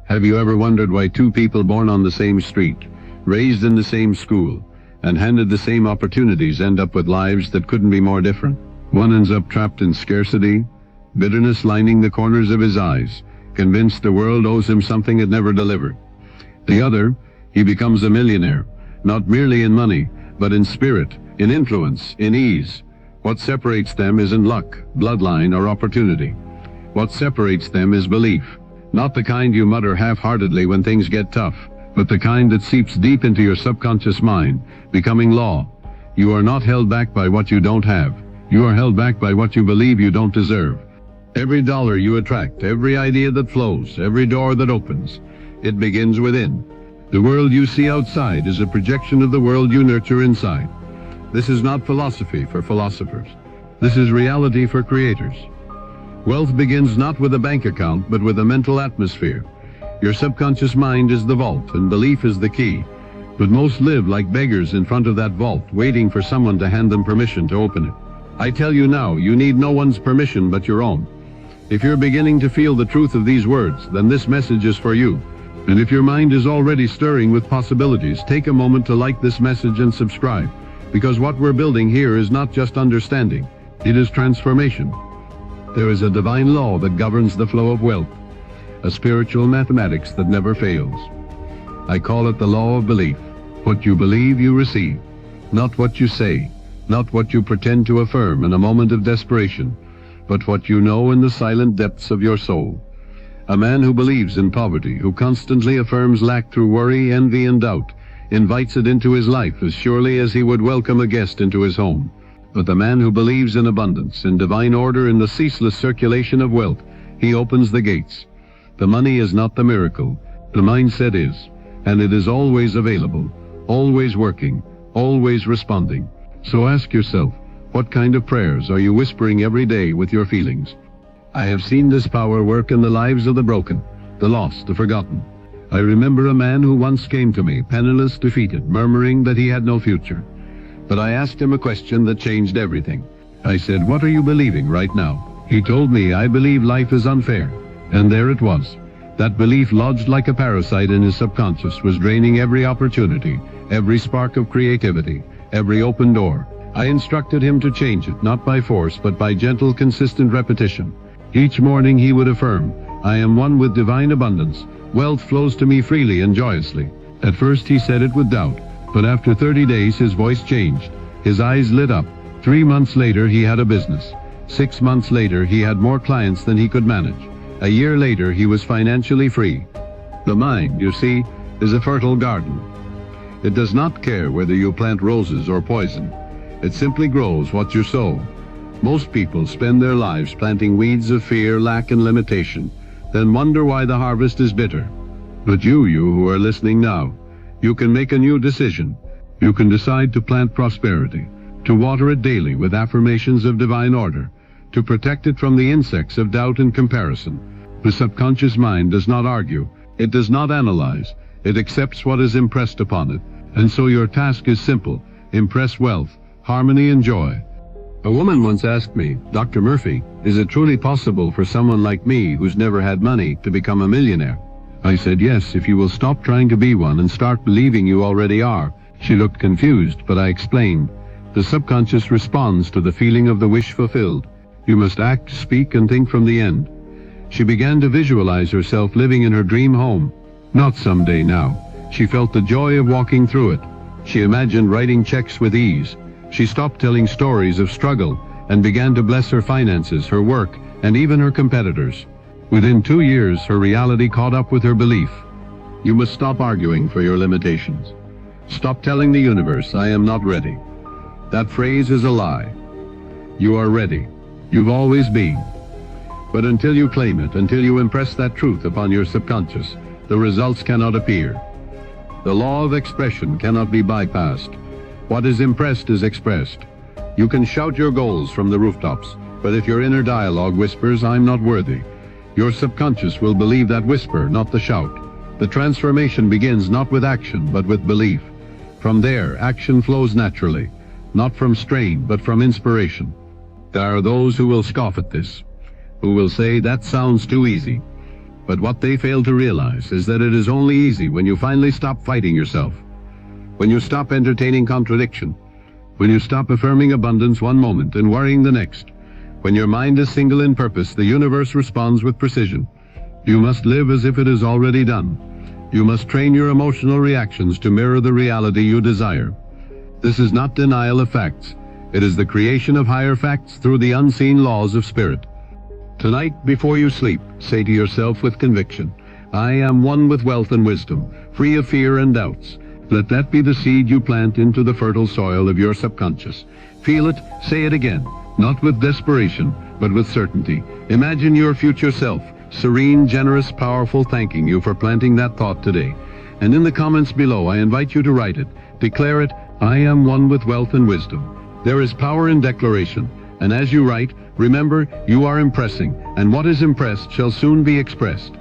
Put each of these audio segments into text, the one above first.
Have you ever wondered why two people born on the same street, raised in the same school, and handed the same opportunities end up with lives that couldn't be more different? One ends up trapped in scarcity, bitterness lining the corners of his eyes, convinced the world owes him something it never delivered. The other, he becomes a millionaire, not merely in money, but in spirit, in influence, in ease. What separates them isn't luck, bloodline, or opportunity. What separates them is belief. Not the kind you mutter half-heartedly when things get tough, but the kind that seeps deep into your subconscious mind, becoming law. You are not held back by what you don't have. You are held back by what you believe you don't deserve. Every dollar you attract, every idea that flows, every door that opens, it begins within. The world you see outside is a projection of the world you nurture inside. This is not philosophy for philosophers. This is reality for creators. Wealth begins not with a bank account, but with a mental atmosphere. Your subconscious mind is the vault, and belief is the key. But most live like beggars in front of that vault, waiting for someone to hand them permission to open it. I tell you now, you need no one's permission but your own. If you're beginning to feel the truth of these words, then this message is for you. And if your mind is already stirring with possibilities, take a moment to like this message and subscribe. Because what we're building here is not just understanding, it is transformation. There is a divine law that governs the flow of wealth, a spiritual mathematics that never fails. I call it the law of belief. What you believe, you receive. Not what you say, not what you pretend to affirm in a moment of desperation, but what you know in the silent depths of your soul. A man who believes in poverty, who constantly affirms lack through worry, envy, and doubt, invites it into his life as surely as he would welcome a guest into his home. But the man who believes in abundance, in divine order, in the ceaseless circulation of wealth, he opens the gates. The money is not the miracle, the mindset is, and it is always available, always working, always responding. So ask yourself, what kind of prayers are you whispering every day with your feelings? I have seen this power work in the lives of the broken, the lost, the forgotten. I remember a man who once came to me, penniless, defeated, murmuring that he had no future. But I asked him a question that changed everything. I said, "What are you believing right now?" He told me, "I believe life is unfair." And there it was. That belief, lodged like a parasite in his subconscious, was draining every opportunity, every spark of creativity, every open door. I instructed him to change it, not by force, but by gentle, consistent repetition. Each morning he would affirm, "I am one with divine abundance. Wealth flows to me freely and joyously." At first he said it with doubt, but after 30 days his voice changed. His eyes lit up. 3 months later he had a business. 6 months later he had more clients than he could manage. A year later he was financially free. The mind, you see, is a fertile garden. It does not care whether you plant roses or poison. It simply grows what you sow. Most people spend their lives planting weeds of fear, lack, and limitation, then wonder why the harvest is bitter. But you who are listening now, you can make a new decision. You can decide to plant prosperity, to water it daily with affirmations of divine order, to protect it from the insects of doubt and comparison. The subconscious mind does not argue, it does not analyze, it accepts what is impressed upon it. And so your task is simple: impress wealth, harmony, and joy. A woman once asked me, "Dr. Murphy, is it truly possible for someone like me who's never had money to become a millionaire?" I said, "Yes, if you will stop trying to be one and start believing you already are." She looked confused, but I explained. The subconscious responds to the feeling of the wish fulfilled. You must act, speak, and think from the end. She began to visualize herself living in her dream home. Not someday now. She felt the joy of walking through it. She imagined writing checks with ease. She stopped telling stories of struggle and began to bless her finances, her work, and even her competitors. Within 2 years, her reality caught up with her belief. You must stop arguing for your limitations. Stop telling the universe, "I am not ready." That phrase is a lie. You are ready. You've always been. But until you claim it, until you impress that truth upon your subconscious, the results cannot appear. The law of expression cannot be bypassed. What is impressed is expressed. You can shout your goals from the rooftops, but if your inner dialogue whispers, "I'm not worthy," your subconscious will believe that whisper, not the shout. The transformation begins not with action, but with belief. From there, action flows naturally, not from strain, but from inspiration. There are those who will scoff at this, who will say, "That sounds too easy." But what they fail to realize is that it is only easy when you finally stop fighting yourself, when you stop entertaining contradiction, when you stop affirming abundance one moment and worrying the next. When your mind is single in purpose, the universe responds with precision. You must live as if it is already done. You must train your emotional reactions to mirror the reality you desire. This is not denial of facts. It is the creation of higher facts through the unseen laws of spirit. Tonight, before you sleep, say to yourself with conviction, I am one with wealth and wisdom, free of fear and doubts. Let that be the seed you plant into the fertile soil of your subconscious. Feel it, say it again, not with desperation, but with certainty. Imagine your future self, serene, generous, powerful, thanking you for planting that thought today. And in the comments below, I invite you to write it. Declare it, I am one with wealth and wisdom. There is power in declaration. And as you write, remember, you are impressing, and what is impressed shall soon be expressed.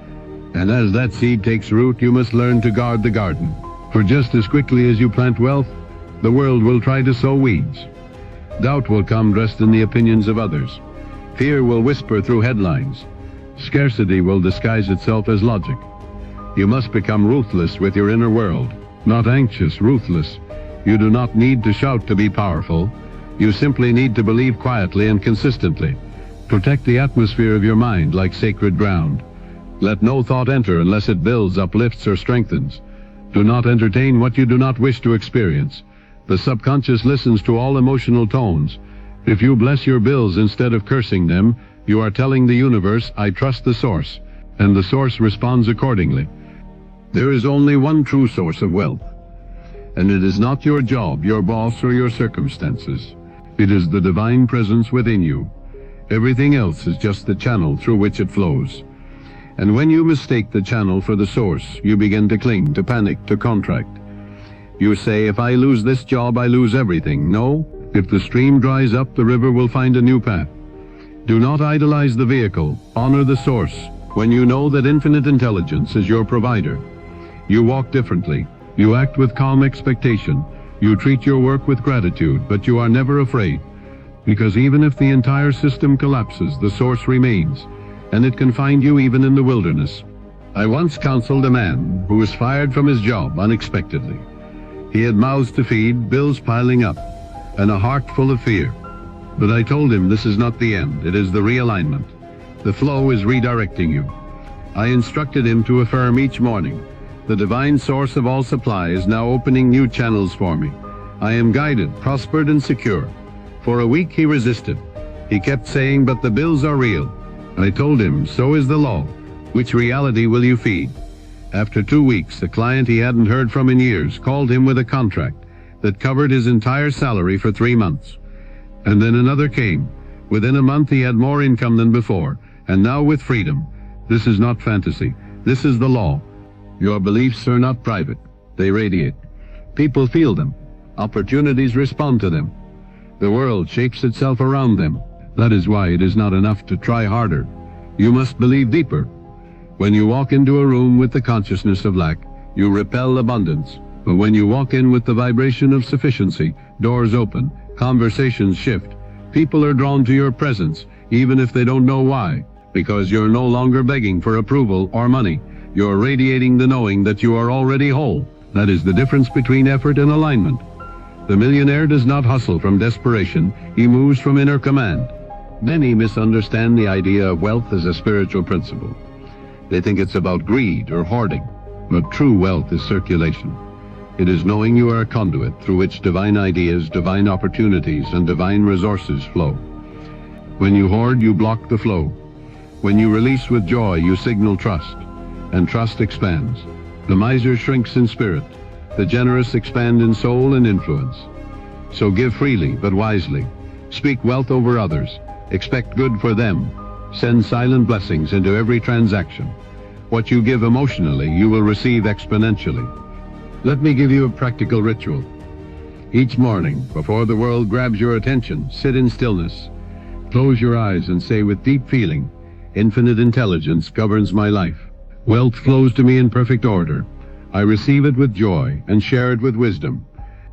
And as that seed takes root, you must learn to guard the garden. For just as quickly as you plant wealth, the world will try to sow weeds. Doubt will come dressed in the opinions of others. Fear will whisper through headlines. Scarcity will disguise itself as logic. You must become ruthless with your inner world. Not anxious, ruthless. You do not need to shout to be powerful. You simply need to believe quietly and consistently. Protect the atmosphere of your mind like sacred ground. Let no thought enter unless it builds, uplifts, or strengthens. Do not entertain what you do not wish to experience. The subconscious listens to all emotional tones. If you bless your bills instead of cursing them, you are telling the universe, I trust the source, and the source responds accordingly. There is only one true source of wealth, and it is not your job, your boss, or your circumstances. It is the divine presence within you. Everything else is just the channel through which it flows. And when you mistake the channel for the source, you begin to cling, to panic, to contract. You say, if I lose this job, I lose everything. No, if the stream dries up, the river will find a new path. Do not idolize the vehicle, honor the source. When you know that infinite intelligence is your provider, you walk differently. You act with calm expectation. You treat your work with gratitude, but you are never afraid. Because even if the entire system collapses, the source remains, and it can find you even in the wilderness. I once counseled a man who was fired from his job unexpectedly. He had mouths to feed, bills piling up, and a heart full of fear. But I told him this is not the end, it is the realignment. The flow is redirecting you. I instructed him to affirm each morning, the divine source of all supply is now opening new channels for me. I am guided, prospered, and secure. For a week he resisted. He kept saying, but the bills are real. I told him, so is the law. Which reality will you feed? After 2 weeks, the client he hadn't heard from in years called him with a contract that covered his entire salary for 3 months. And then another came. Within a month he had more income than before, and now with freedom. This is not fantasy. This is the law. Your beliefs are not private. They radiate. People feel them. Opportunities respond to them. The world shapes itself around them. That is why it is not enough to try harder. You must believe deeper. When you walk into a room with the consciousness of lack, you repel abundance. But when you walk in with the vibration of sufficiency, doors open, conversations shift. People are drawn to your presence, even if they don't know why, because you're no longer begging for approval or money. You're radiating the knowing that you are already whole. That is the difference between effort and alignment. The millionaire does not hustle from desperation. He moves from inner command. Many misunderstand the idea of wealth as a spiritual principle. They think it's about greed or hoarding. But true wealth is circulation. It is knowing you are a conduit through which divine ideas, divine opportunities, and divine resources flow. When you hoard, you block the flow. When you release with joy, you signal trust. And trust expands. The miser shrinks in spirit. The generous expand in soul and influence. So give freely, but wisely. Speak wealth over others. Expect good for them. Send silent blessings into every transaction. What you give emotionally, you will receive exponentially. Let me give you a practical ritual. Each morning, before the world grabs your attention, sit in stillness. Close your eyes and say with deep feeling, infinite intelligence governs my life. Wealth flows to me in perfect order. I receive it with joy and share it with wisdom.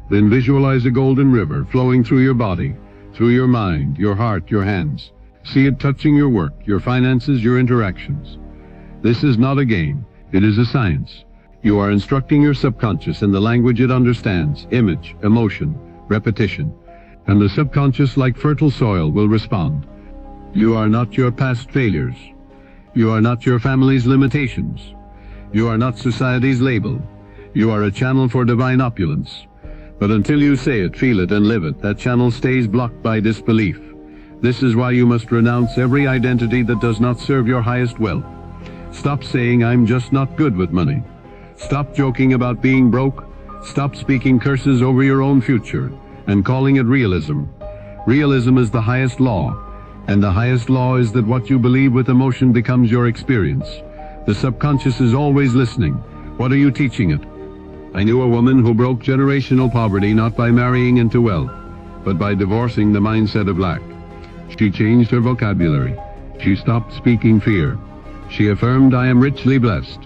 Then visualize a golden river flowing through your body, through your mind, your heart, your hands. See it touching your work, your finances, your interactions. This is not a game, it is a science. You are instructing your subconscious in the language it understands, image, emotion, repetition. And the subconscious, like fertile soil, will respond. You are not your past failures. You are not your family's limitations. You are not society's label. You are a channel for divine opulence. But until you say it, feel it, and live it, that channel stays blocked by disbelief. This is why you must renounce every identity that does not serve your highest wealth. Stop saying, "I'm just not good with money." Stop joking about being broke. Stop speaking curses over your own future and calling it realism. Realism is the highest law, and the highest law is that what you believe with emotion becomes your experience. The subconscious is always listening. What are you teaching it? I knew a woman who broke generational poverty not by marrying into wealth, but by divorcing the mindset of lack. She changed her vocabulary. She stopped speaking fear. She affirmed, "I am richly blessed.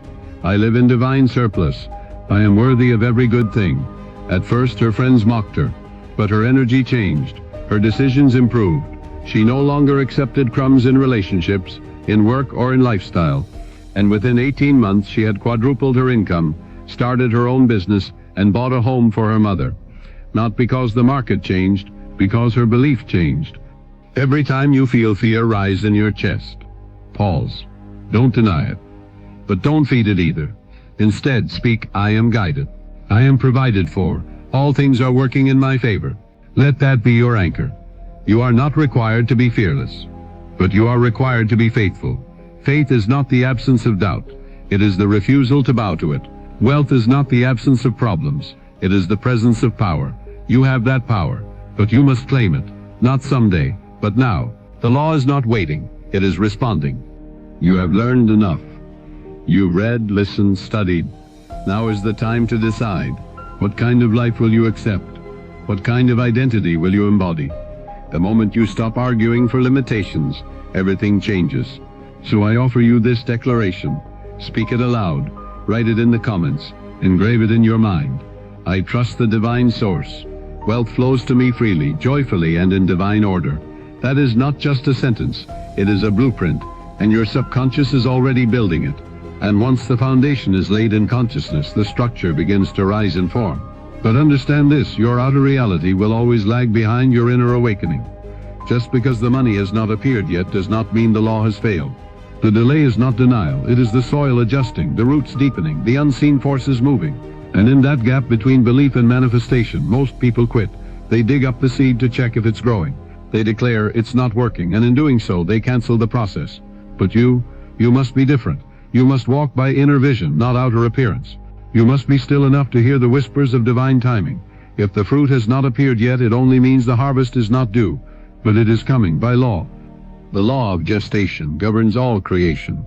I live in divine surplus. I am worthy of every good thing." At first her friends mocked her, but her energy changed. Her decisions improved. She no longer accepted crumbs in relationships, in work, or in lifestyle. And within 18 months she had quadrupled her income, started her own business, and bought a home for her mother. Not because the market changed, because her belief changed. Every time you feel fear rise in your chest, pause. Don't deny it, but don't feed it either. Instead, speak, "I am guided. I am provided for. All things are working in my favor." Let that be your anchor. You are not required to be fearless, but you are required to be faithful. Faith is not the absence of doubt. It is the refusal to bow to it. Wealth is not the absence of problems. It is the presence of power. You have that power, but you must claim it. Not someday, but now. The law is not waiting. It is responding. You have learned enough. You read, listened, studied. Now is the time to decide. What kind of life will you accept? What kind of identity will you embody? The moment you stop arguing for limitations, everything changes. So I offer you this declaration. Speak it aloud. Write it in the comments. Engrave it in your mind. I trust the divine source. Wealth flows to me freely, joyfully, and in divine order. That is not just a sentence. It is a blueprint, and your subconscious is already building it. And once the foundation is laid in consciousness, the structure begins to rise and form. But understand this, your outer reality will always lag behind your inner awakening. Just because the money has not appeared yet does not mean the law has failed. The delay is not denial, it is the soil adjusting, the roots deepening, the unseen forces moving. And in that gap between belief and manifestation, most people quit. They dig up the seed to check if it's growing. They declare it's not working, and in doing so, they cancel the process. But you must be different. You must walk by inner vision, not outer appearance. You must be still enough to hear the whispers of divine timing. If the fruit has not appeared yet, it only means the harvest is not due, but it is coming by law. The law of gestation governs all creation.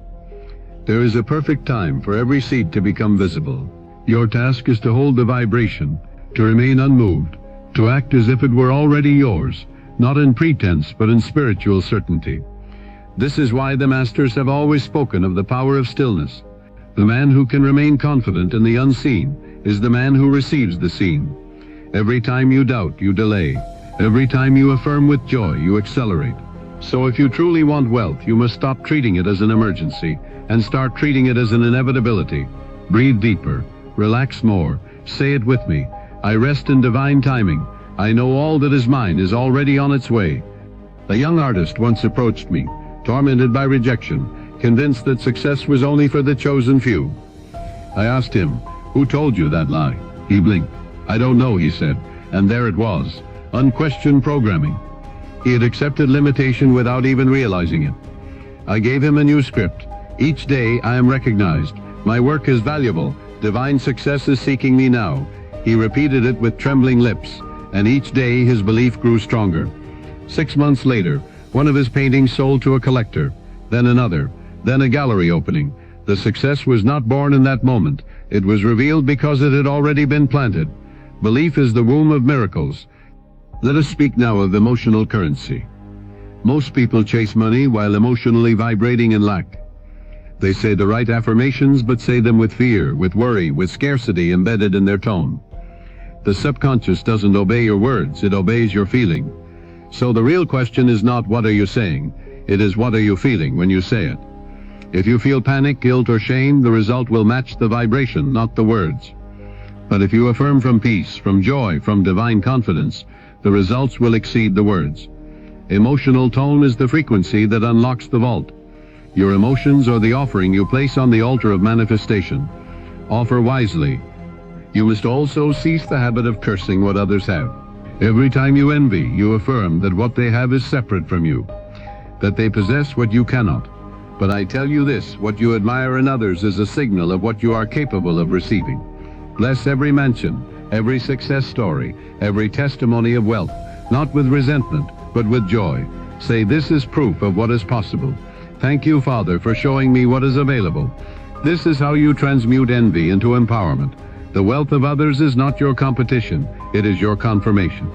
There is a perfect time for every seed to become visible. Your task is to hold the vibration, to remain unmoved, to act as if it were already yours, not in pretense but in spiritual certainty. This is why the masters have always spoken of the power of stillness. The man who can remain confident in the unseen is the man who receives the seen. Every time you doubt, you delay. Every time you affirm with joy, you accelerate. So if you truly want wealth, you must stop treating it as an emergency and start treating it as an inevitability. Breathe deeper. Relax more. Say it with me. I rest in divine timing. I know all that is mine is already on its way. A young artist once approached me, tormented by rejection, convinced that success was only for the chosen few. I asked him, "Who told you that lie?" He blinked. "I don't know," he said. And there it was, unquestioned programming. He had accepted limitation without even realizing it. I gave him a new script. Each day I am recognized. My work is valuable. Divine success is seeking me now. He repeated it with trembling lips, and each day his belief grew stronger. 6 months later, one of his paintings sold to a collector, then another, then a gallery opening. The success was not born in that moment. It was revealed because it had already been planted. Belief is the womb of miracles. Let us speak now of emotional currency. Most people chase money while emotionally vibrating in lack. They say the right affirmations, but say them with fear, with worry, with scarcity embedded in their tone. The subconscious doesn't obey your words, it obeys your feeling. So the real question is not what are you saying, it is what are you feeling when you say it. If you feel panic, guilt, or shame, the result will match the vibration, not the words. But if you affirm from peace, from joy, from divine confidence, the results will exceed the words. Emotional tone is the frequency that unlocks the vault. Your emotions are the offering you place on the altar of manifestation. Offer wisely. You must also cease the habit of cursing what others have. Every time you envy, you affirm that what they have is separate from you, that they possess what you cannot. But I tell you this, what you admire in others is a signal of what you are capable of receiving. Bless every mention, every success story, every testimony of wealth, not with resentment, but with joy. Say, this is proof of what is possible. Thank you, Father, for showing me what is available. This is how you transmute envy into empowerment. The wealth of others is not your competition, it is your confirmation.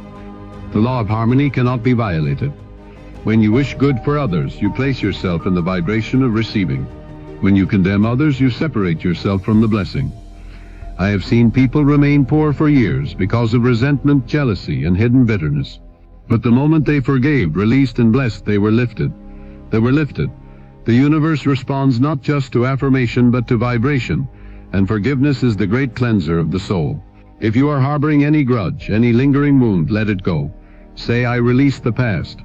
The law of harmony cannot be violated. When you wish good for others, you place yourself in the vibration of receiving. When you condemn others, you separate yourself from the blessing. I have seen people remain poor for years because of resentment, jealousy, and hidden bitterness. But the moment they forgave, released, and blessed, they were lifted. They were lifted. The universe responds not just to affirmation, but to vibration, and forgiveness is the great cleanser of the soul. If you are harboring any grudge, any lingering wound, let it go. Say, I release the past.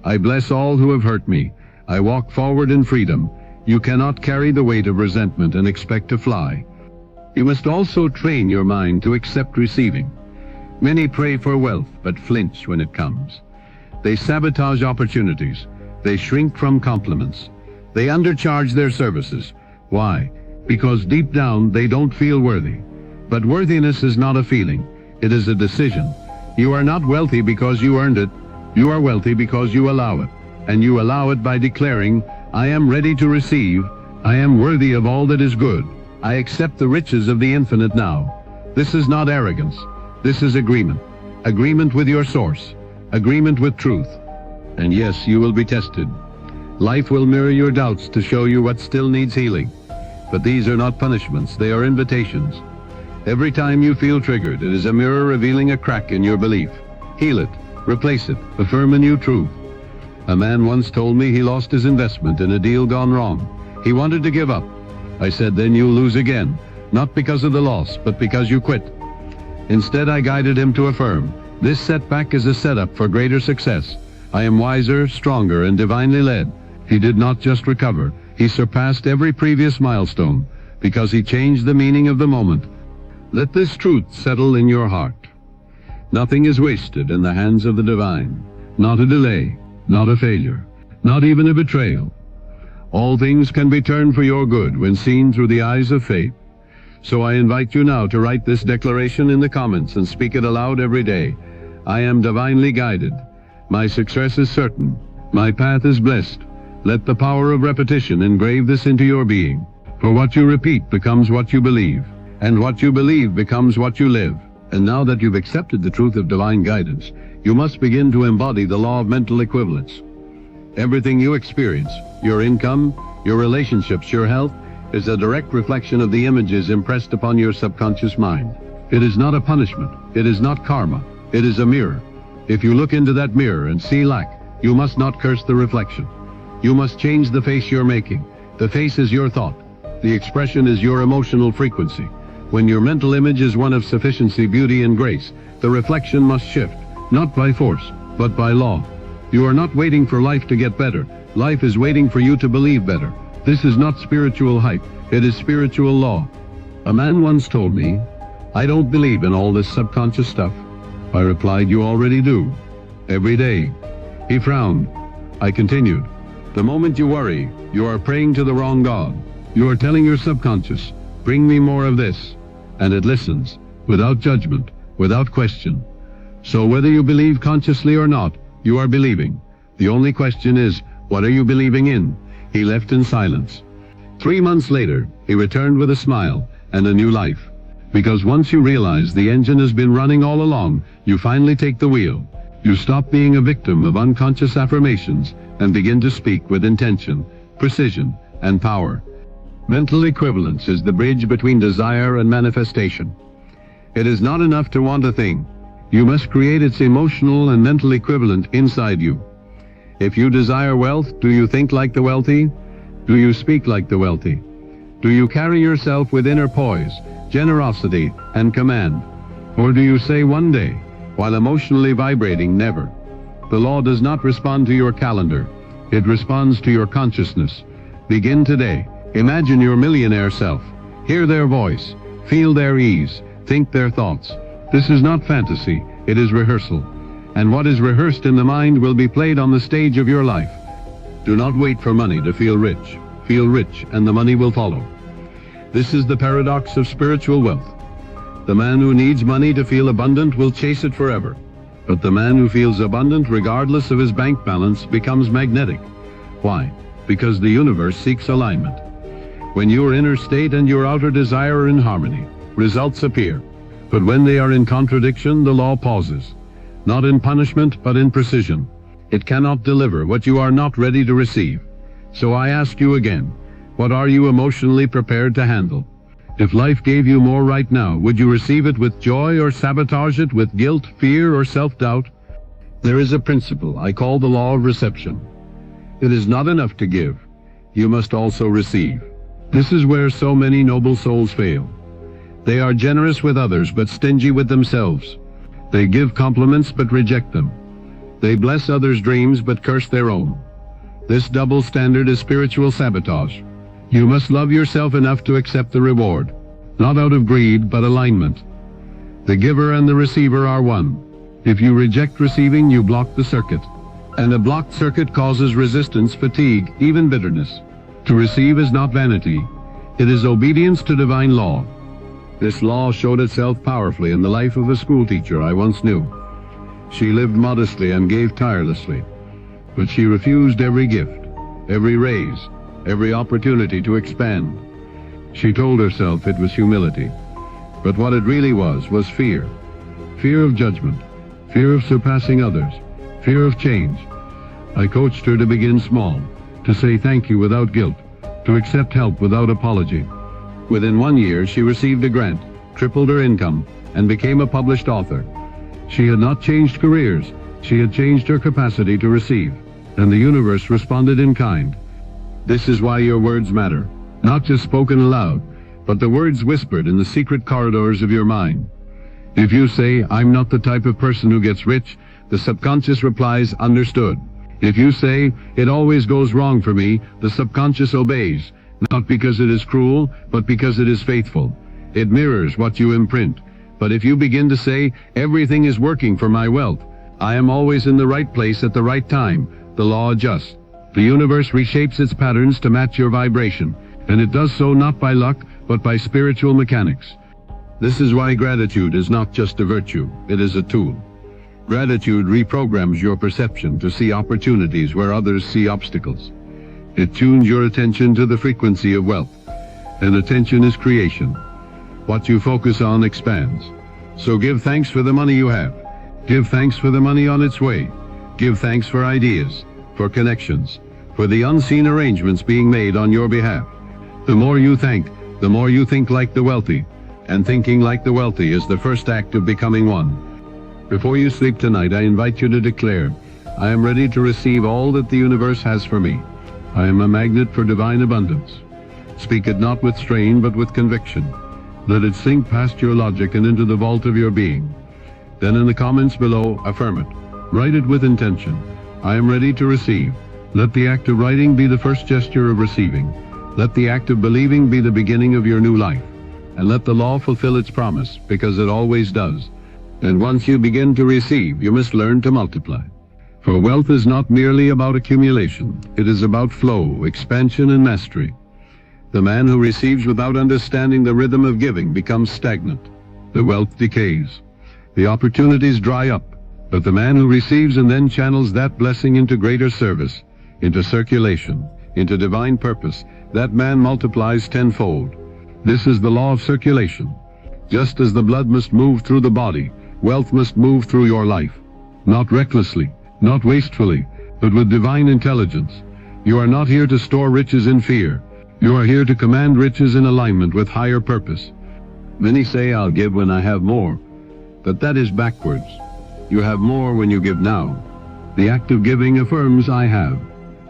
I bless all who have hurt me. I walk forward in freedom. You cannot carry the weight of resentment and expect to fly. You must also train your mind to accept receiving. Many pray for wealth, but flinch when it comes. They sabotage opportunities. They shrink from compliments. They undercharge their services. Why? Because deep down they don't feel worthy. But worthiness is not a feeling. It is a decision. You are not wealthy because you earned it. You are wealthy because you allow it. And you allow it by declaring, I am ready to receive. I am worthy of all that is good. I accept the riches of the infinite now. This is not arrogance. This is agreement. Agreement with your source. Agreement with truth. And yes, you will be tested. Life will mirror your doubts to show you what still needs healing. But these are not punishments, they are invitations. Every time you feel triggered, it is a mirror revealing a crack in your belief. Heal it, replace it, affirm a new truth. A man once told me he lost his investment in a deal gone wrong. He wanted to give up. I said, then you'll lose again, not because of the loss, but because you quit. Instead, I guided him to affirm, this setback is a setup for greater success. I am wiser, stronger, and divinely led. He did not just recover, he surpassed every previous milestone, because he changed the meaning of the moment. Let this truth settle in your heart. Nothing is wasted in the hands of the divine. Not a delay, not a failure, not even a betrayal. All things can be turned for your good when seen through the eyes of faith. So I invite you now to write this declaration in the comments and speak it aloud every day. I am divinely guided. My success is certain. My path is blessed. Let the power of repetition engrave this into your being. For what you repeat becomes what you believe, and what you believe becomes what you live. And now that you've accepted the truth of divine guidance, you must begin to embody the law of mental equivalence. Everything you experience, your income, your relationships, your health, is a direct reflection of the images impressed upon your subconscious mind. It is not a punishment. It is not karma. It is a mirror. If you look into that mirror and see lack, you must not curse the reflection. You must change the face you're making. The face is your thought. The expression is your emotional frequency. When your mental image is one of sufficiency, beauty, and grace, the reflection must shift, not by force, but by law. You are not waiting for life to get better. Life is waiting for you to believe better. This is not spiritual hype. It is spiritual law. A man once told me, I don't believe in all this subconscious stuff. I replied, you already do. Every day. He frowned. I continued, the moment you worry, you are praying to the wrong God. You are telling your subconscious, bring me more of this. And it listens, without judgment, without question. So whether you believe consciously or not, you are believing. The only question is, what are you believing in? He left in silence. 3 months later, he returned with a smile and a new life. Because once you realize the engine has been running all along, you finally take the wheel. You stop being a victim of unconscious affirmations and begin to speak with intention, precision, and power. Mental equivalence is the bridge between desire and manifestation. It is not enough to want a thing. You must create its emotional and mental equivalent inside you. If you desire wealth, do you think like the wealthy? Do you speak like the wealthy? Do you carry yourself with inner poise, generosity, and command? Or do you say one day, while emotionally vibrating, never? The law does not respond to your calendar. It responds to your consciousness. Begin today. Imagine your millionaire self. Hear their voice. Feel their ease. Think their thoughts. This is not fantasy. It is rehearsal. And what is rehearsed in the mind will be played on the stage of your life. Do not wait for money to feel rich. Feel rich, and the money will follow. This is the paradox of spiritual wealth. The man who needs money to feel abundant will chase it forever. But the man who feels abundant regardless of his bank balance becomes magnetic. Why? Because the universe seeks alignment. When your inner state and your outer desire are in harmony, results appear. But when they are in contradiction, the law pauses. Not in punishment, but in precision. It cannot deliver what you are not ready to receive. So I ask you again, what are you emotionally prepared to handle? If life gave you more right now, would you receive it with joy or sabotage it with guilt, fear, or self-doubt? There is a principle I call the law of reception. It is not enough to give. You must also receive. This is where so many noble souls fail. They are generous with others but stingy with themselves. They give compliments but reject them. They bless others' dreams but curse their own. This double standard is spiritual sabotage. You must love yourself enough to accept the reward, not out of greed but alignment. The giver and the receiver are one. If you reject receiving, you block the circuit. And a blocked circuit causes resistance, fatigue, even bitterness. To receive is not vanity. It is obedience to divine law. This law showed itself powerfully in the life of a schoolteacher I once knew. She lived modestly and gave tirelessly, but she refused every gift, every raise, every opportunity to expand. She told herself it was humility, but what it really was fear. Fear of judgment, fear of surpassing others, fear of change. I coached her to begin small, to say thank you without guilt, to accept help without apology. Within 1 year, she received a grant, tripled her income, and became a published author. She had not changed careers, she had changed her capacity to receive, and the universe responded in kind. This is why your words matter, not just spoken aloud, but the words whispered in the secret corridors of your mind. If you say, I'm not the type of person who gets rich, the subconscious replies, understood. If you say, it always goes wrong for me, the subconscious obeys, not because it is cruel, but because it is faithful. It mirrors what you imprint. But if you begin to say, everything is working for my wealth, I am always in the right place at the right time, the law adjusts. The universe reshapes its patterns to match your vibration, and it does so not by luck, but by spiritual mechanics. This is why gratitude is not just a virtue, it is a tool. Gratitude reprograms your perception to see opportunities where others see obstacles. It tunes your attention to the frequency of wealth, and attention is creation. What you focus on expands. So give thanks for the money you have. Give thanks for the money on its way. Give thanks for ideas, for connections, for the unseen arrangements being made on your behalf. The more you thank, the more you think like the wealthy, and thinking like the wealthy is the first act of becoming one. Before you sleep tonight, I invite you to declare, I am ready to receive all that the universe has for me. I am a magnet for divine abundance. Speak it not with strain, but with conviction. Let it sink past your logic and into the vault of your being. Then in the comments below, affirm it. Write it with intention. I am ready to receive. Let the act of writing be the first gesture of receiving. Let the act of believing be the beginning of your new life. And let the law fulfill its promise, because it always does. And once you begin to receive, you must learn to multiply. For wealth is not merely about accumulation. It is about flow, expansion, and mastery. The man who receives without understanding the rhythm of giving becomes stagnant. The wealth decays. The opportunities dry up. But the man who receives and then channels that blessing into greater service, into circulation, into divine purpose, that man multiplies tenfold. This is the law of circulation. Just as the blood must move through the body, wealth must move through your life. Not recklessly, not wastefully, but with divine intelligence. You are not here to store riches in fear. You are here to command riches in alignment with higher purpose. Many say, I'll give when I have more. But that is backwards. You have more when you give now. The act of giving affirms, I have.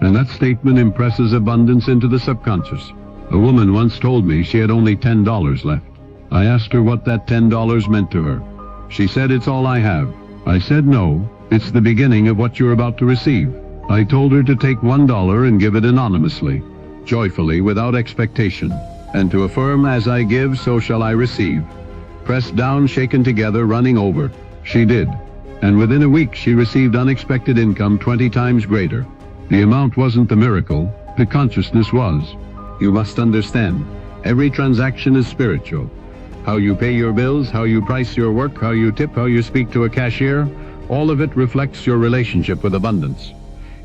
And that statement impresses abundance into the subconscious. A woman once told me she had only $10 left. I asked her what that $10 meant to her. She said, "It's all I have." I said, "No, it's the beginning of what you're about to receive." I told her to take $1 and give it anonymously, joyfully, without expectation, and to affirm, "As I give, so shall I receive. Pressed down, shaken together, running over." She did. And within a week she received unexpected income 20 times greater. The amount wasn't the miracle, the consciousness was. You must understand, every transaction is spiritual. How you pay your bills, how you price your work, how you tip, how you speak to a cashier, all of it reflects your relationship with abundance.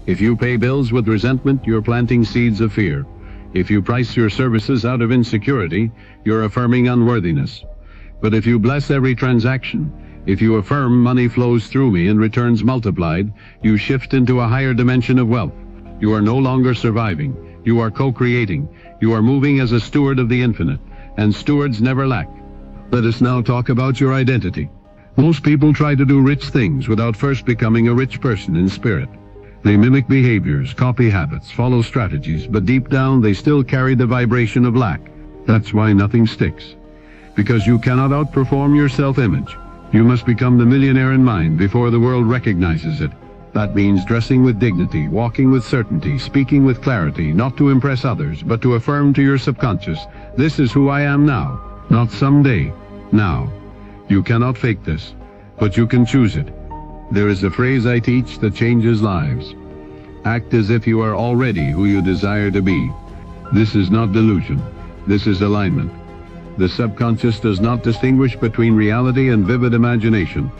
If you pay bills with resentment, you're planting seeds of fear. If you price your services out of insecurity, you're affirming unworthiness. But if you bless every transaction, if you affirm money flows through me and returns multiplied, you shift into a higher dimension of wealth. You are no longer surviving. You are co-creating. You are moving as a steward of the infinite, and stewards never lack. Let us now talk about your identity. Most people try to do rich things without first becoming a rich person in spirit. They mimic behaviors, copy habits, follow strategies, but deep down they still carry the vibration of lack. That's why nothing sticks. Because you cannot outperform your self-image. You must become the millionaire in mind before the world recognizes it. That means dressing with dignity, walking with certainty, speaking with clarity, not to impress others, but to affirm to your subconscious, "This is who I am now, not someday, now." You cannot fake this, but you can choose it. There is a phrase I teach that changes lives. Act as if you are already who you desire to be. This is not delusion. This is alignment. The subconscious does not distinguish between reality and vivid imagination.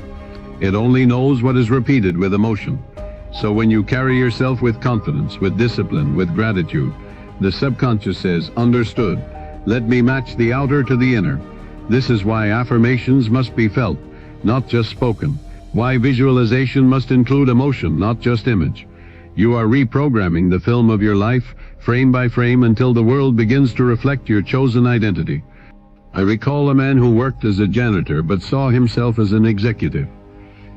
It only knows what is repeated with emotion. So when you carry yourself with confidence, with discipline, with gratitude, the subconscious says, "Understood. Let me match the outer to the inner." This is why affirmations must be felt, not just spoken. Why visualization must include emotion, not just image. You are reprogramming the film of your life, frame by frame, until the world begins to reflect your chosen identity. I recall a man who worked as a janitor but saw himself as an executive.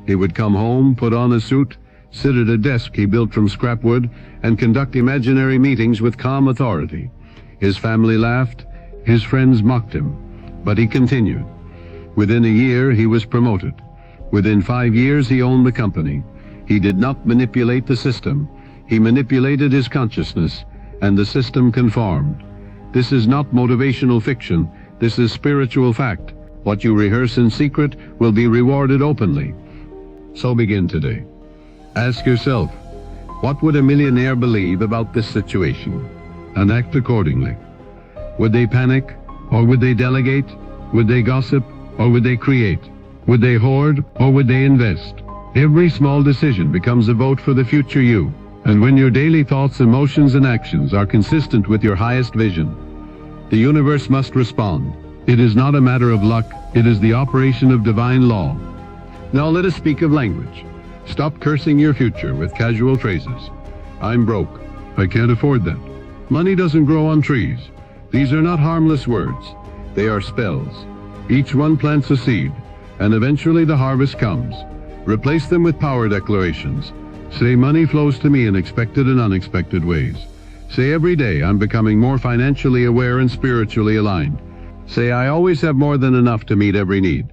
He would come home, put on a suit, sit at a desk he built from scrap wood, and conduct imaginary meetings with calm authority. His family laughed, his friends mocked him, but he continued. Within a year he was promoted. Within 5 years he owned the company. He did not manipulate the system. He manipulated his consciousness, and the system conformed. This is not motivational fiction. This is spiritual fact. What you rehearse in secret will be rewarded openly. So begin today. Ask yourself, what would a millionaire believe about this situation? And act accordingly. Would they panic, or would they delegate? Would they gossip, or would they create? Would they hoard, or would they invest? Every small decision becomes a vote for the future you. And when your daily thoughts, emotions, and actions are consistent with your highest vision, the universe must respond. It is not a matter of luck, it is the operation of divine law. Now let us speak of language. Stop cursing your future with casual phrases. "I'm broke. I can't afford that. Money doesn't grow on trees." These are not harmless words. They are spells. Each one plants a seed, and eventually the harvest comes. Replace them with power declarations. Say, "Money flows to me in expected and unexpected ways." Say every day, "I'm becoming more financially aware and spiritually aligned." Say, "I always have more than enough to meet every need."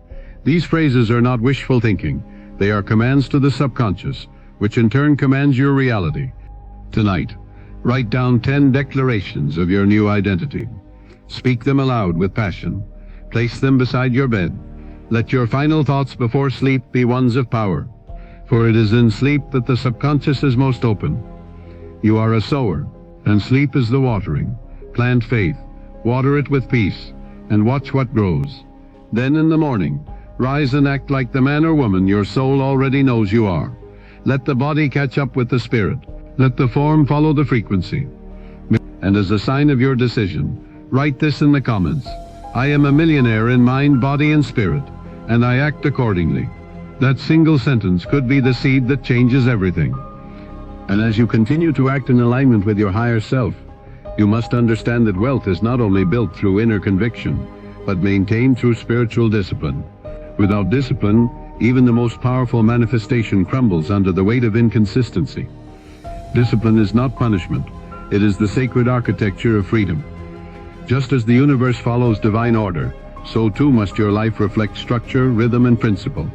These phrases are not wishful thinking. They are commands to the subconscious, which in turn commands your reality. Tonight, write down 10 declarations of your new identity. Speak them aloud with passion. Place them beside your bed. Let your final thoughts before sleep be ones of power, for it is in sleep that the subconscious is most open. You are a sower, and sleep is the watering. Plant faith, water it with peace, and watch what grows. Then in the morning, rise and act like the man or woman your soul already knows you are. Let the body catch up with the spirit. Let the form follow the frequency. And as a sign of your decision, write this in the comments. "I am a millionaire in mind, body, and spirit, and I act accordingly." That single sentence could be the seed that changes everything. And as you continue to act in alignment with your higher self, you must understand that wealth is not only built through inner conviction, but maintained through spiritual discipline. Without discipline, even the most powerful manifestation crumbles under the weight of inconsistency. Discipline is not punishment. It is the sacred architecture of freedom. Just as the universe follows divine order, so too must your life reflect structure, rhythm, and principle.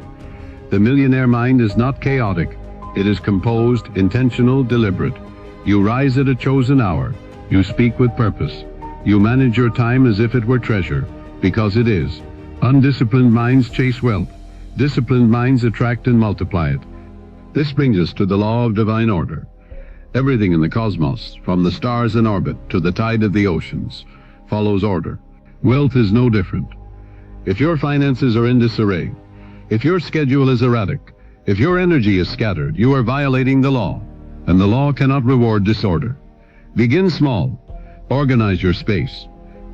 The millionaire mind is not chaotic. It is composed, intentional, deliberate. You rise at a chosen hour. You speak with purpose. You manage your time as if it were treasure, because it is. Undisciplined minds chase wealth. Disciplined minds attract and multiply it. This brings us to the law of divine order. Everything in the cosmos, from the stars in orbit to the tide of the oceans, follows order. Wealth is no different. If your finances are in disarray, if your schedule is erratic, if your energy is scattered, you are violating the law, and the law cannot reward disorder. Begin small. Organize your space.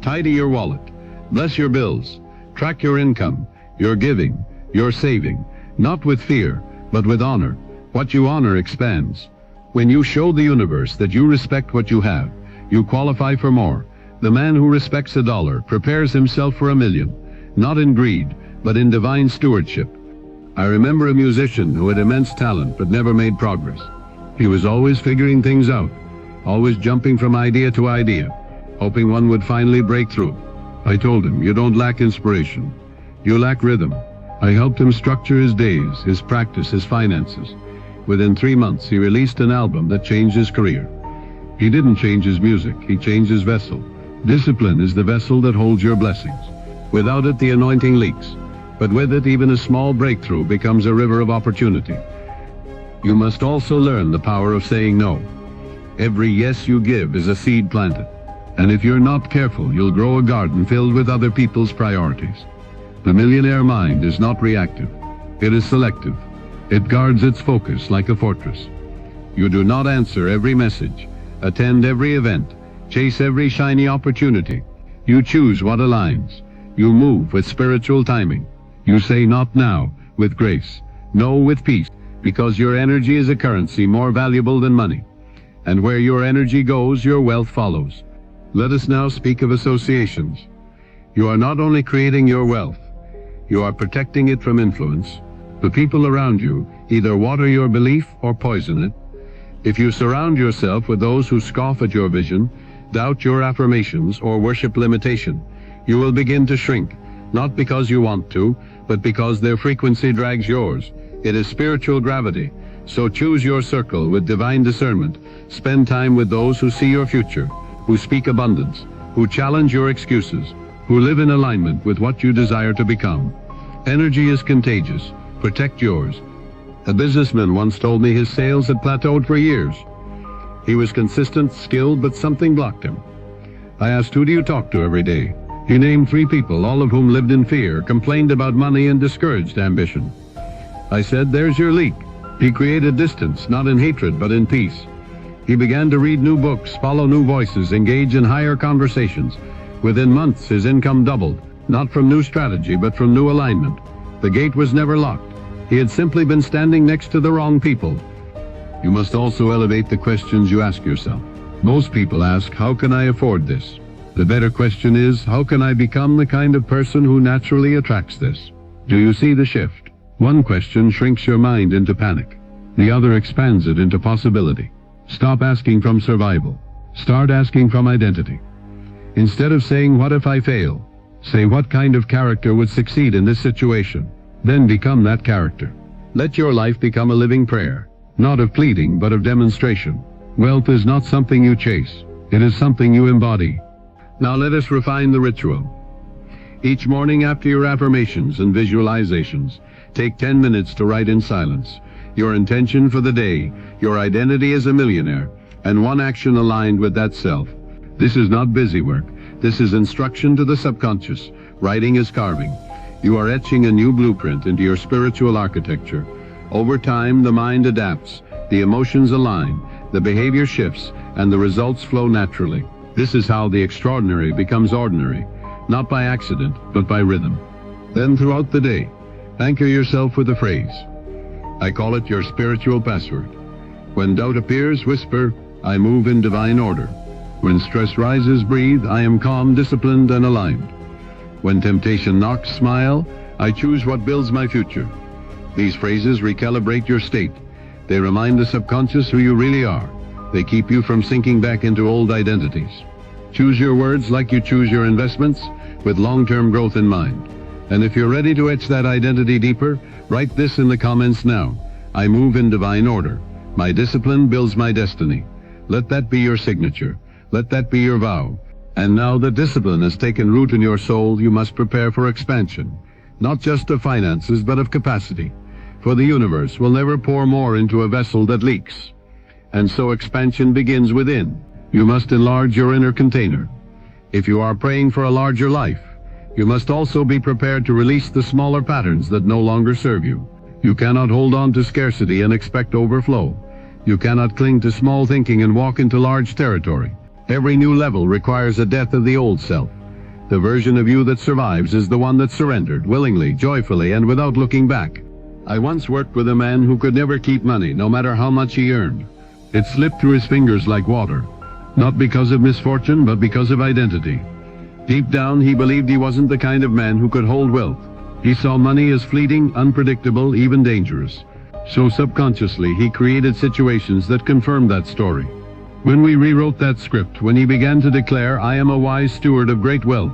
Tidy your wallet. Bless your bills. Track your income, your giving, your saving, not with fear, but with honor. What you honor expands. When you show the universe that you respect what you have, you qualify for more. The man who respects $1 prepares himself for $1 million, not in greed, but in divine stewardship. I remember a musician who had immense talent but never made progress. He was always figuring things out, always jumping from idea to idea, hoping one would finally break through. I told him, you don't lack inspiration. You lack rhythm. I helped him structure his days, his practice, his finances. Within 3 months, he released an album that changed his career. He didn't change his music, he changed his vessel. Discipline is the vessel that holds your blessings. Without it, the anointing leaks. But with it, even a small breakthrough becomes a river of opportunity. You must also learn the power of saying no. Every yes you give is a seed planted. And if you're not careful, you'll grow a garden filled with other people's priorities. The millionaire mind is not reactive. It is selective. It guards its focus like a fortress. You do not answer every message, attend every event, chase every shiny opportunity. You choose what aligns. You move with spiritual timing. You say not now with grace, no with peace, because your energy is a currency more valuable than money. And where your energy goes, your wealth follows. Let us now speak of associations. You are not only creating your wealth, you are protecting it from influence. The people around you either water your belief or poison it. If you surround yourself with those who scoff at your vision, doubt your affirmations, or worship limitation, you will begin to shrink, not because you want to, but because their frequency drags yours. It is spiritual gravity. So choose your circle with divine discernment. Spend time with those who see your future, who speak abundance, who challenge your excuses, who live in alignment with what you desire to become. Energy is contagious. Protect yours. A businessman once told me his sales had plateaued for years. He was consistent, skilled, but something blocked him. I asked, who do you talk to every day? He named 3 people, all of whom lived in fear, complained about money, and discouraged ambition. I said, there's your leak. He created distance, not in hatred, but in peace. He began to read new books, follow new voices, engage in higher conversations. Within months, his income doubled, not from new strategy, but from new alignment. The gate was never locked. He had simply been standing next to the wrong people. You must also elevate the questions you ask yourself. Most people ask, how can I afford this? The better question is, how can I become the kind of person who naturally attracts this? Do you see the shift? One question shrinks your mind into panic. The other expands it into possibility. Stop asking from survival. Start asking from identity. Instead of saying, what if I fail? Say, what kind of character would succeed in this situation? Then become that character. Let your life become a living prayer, not of pleading, but of demonstration. Wealth is not something you chase. It is something you embody. Now let us refine the ritual. Each morning after your affirmations and visualizations, take 10 minutes to write in silence your intention for the day, your identity as a millionaire, and one action aligned with that self. This is not busy work. This is instruction to the subconscious. Writing is carving. You are etching a new blueprint into your spiritual architecture. Over time, the mind adapts, the emotions align, the behavior shifts, and the results flow naturally. This is how the extraordinary becomes ordinary, not by accident, but by rhythm. Then throughout the day, anchor yourself with a phrase. I call it your spiritual password. When doubt appears, whisper, I move in divine order. When stress rises, breathe, I am calm, disciplined, and aligned. When temptation knocks, smile, I choose what builds my future. These phrases recalibrate your state. They remind the subconscious who you really are. They keep you from sinking back into old identities. Choose your words like you choose your investments, with long-term growth in mind. And if you're ready to etch that identity deeper, write this in the comments now. I move in divine order. My discipline builds my destiny. Let that be your signature. Let that be your vow. And now that discipline has taken root in your soul, you must prepare for expansion. Not just of finances, but of capacity. For the universe will never pour more into a vessel that leaks. And so expansion begins within. You must enlarge your inner container. If you are praying for a larger life, you must also be prepared to release the smaller patterns that no longer serve you. You cannot hold on to scarcity and expect overflow. You cannot cling to small thinking and walk into large territory. Every new level requires a death of the old self. The version of you that survives is the one that surrendered, willingly, joyfully, and without looking back. I once worked with a man who could never keep money, no matter how much he earned. It slipped through his fingers like water, not because of misfortune, but because of identity. Deep down, he believed he wasn't the kind of man who could hold wealth. He saw money as fleeting, unpredictable, even dangerous. So subconsciously, he created situations that confirmed that story. When we rewrote that script, when he began to declare, "I am a wise steward of great wealth.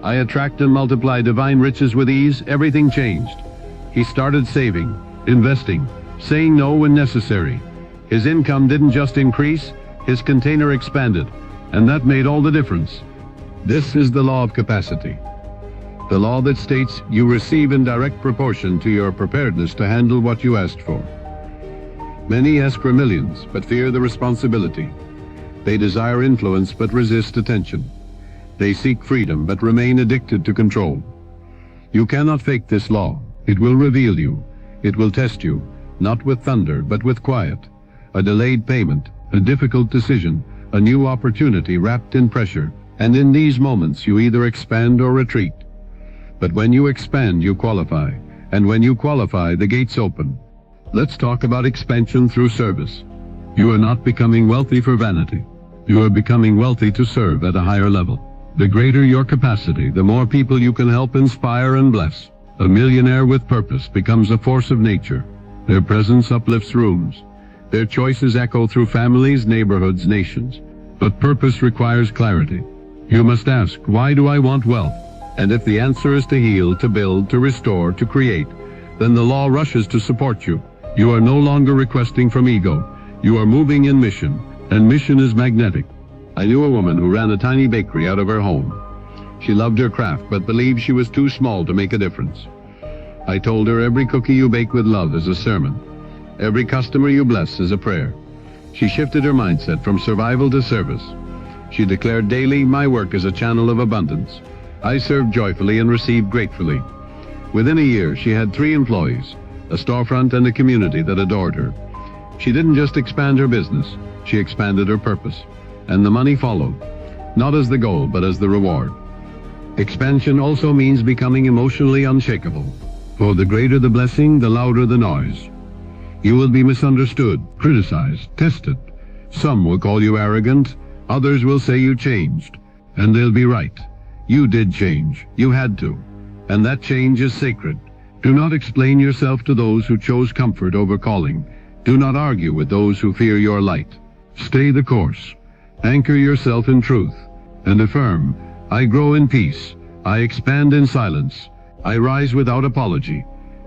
I attract and multiply divine riches with ease," everything changed. He started saving, investing, saying no when necessary. His income didn't just increase, his container expanded, and that made all the difference. This is the law of capacity. The law that states you receive in direct proportion to your preparedness to handle what you asked for. Many ask for millions, but fear the responsibility. They desire influence, but resist attention. They seek freedom, but remain addicted to control. You cannot fake this law. It will reveal you. It will test you, not with thunder, but with quiet. A delayed payment, a difficult decision, a new opportunity wrapped in pressure. And in these moments, you either expand or retreat. But when you expand, you qualify. And when you qualify, the gates open. Let's talk about expansion through service. You are not becoming wealthy for vanity. You are becoming wealthy to serve at a higher level. The greater your capacity, the more people you can help, inspire, and bless. A millionaire with purpose becomes a force of nature. Their presence uplifts rooms. Their choices echo through families, neighborhoods, nations. But purpose requires clarity. You must ask, why do I want wealth? And if the answer is to heal, to build, to restore, to create, then the law rushes to support you. You are no longer requesting from ego. You are moving in mission, and mission is magnetic. I knew a woman who ran a tiny bakery out of her home. She loved her craft, but believed she was too small to make a difference. I told her, every cookie you bake with love is a sermon. Every customer you bless is a prayer. She shifted her mindset from survival to service. She declared daily, my work is a channel of abundance. I serve joyfully and receive gratefully. Within a year, she had 3 employees, a storefront, and a community that adored her. She didn't just expand her business, she expanded her purpose. And the money followed, not as the goal, but as the reward. Expansion also means becoming emotionally unshakable. For the greater the blessing, the louder the noise. You will be misunderstood, criticized, tested. Some will call you arrogant, others will say you changed. And they'll be right. You did change. You had to. And that change is sacred. Do not explain yourself to those who chose comfort over calling. Do not argue with those who fear your light. Stay the course. Anchor yourself in truth. And affirm, I grow in peace. I expand in silence. I rise without apology.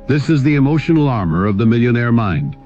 This is the emotional armor of the millionaire mind.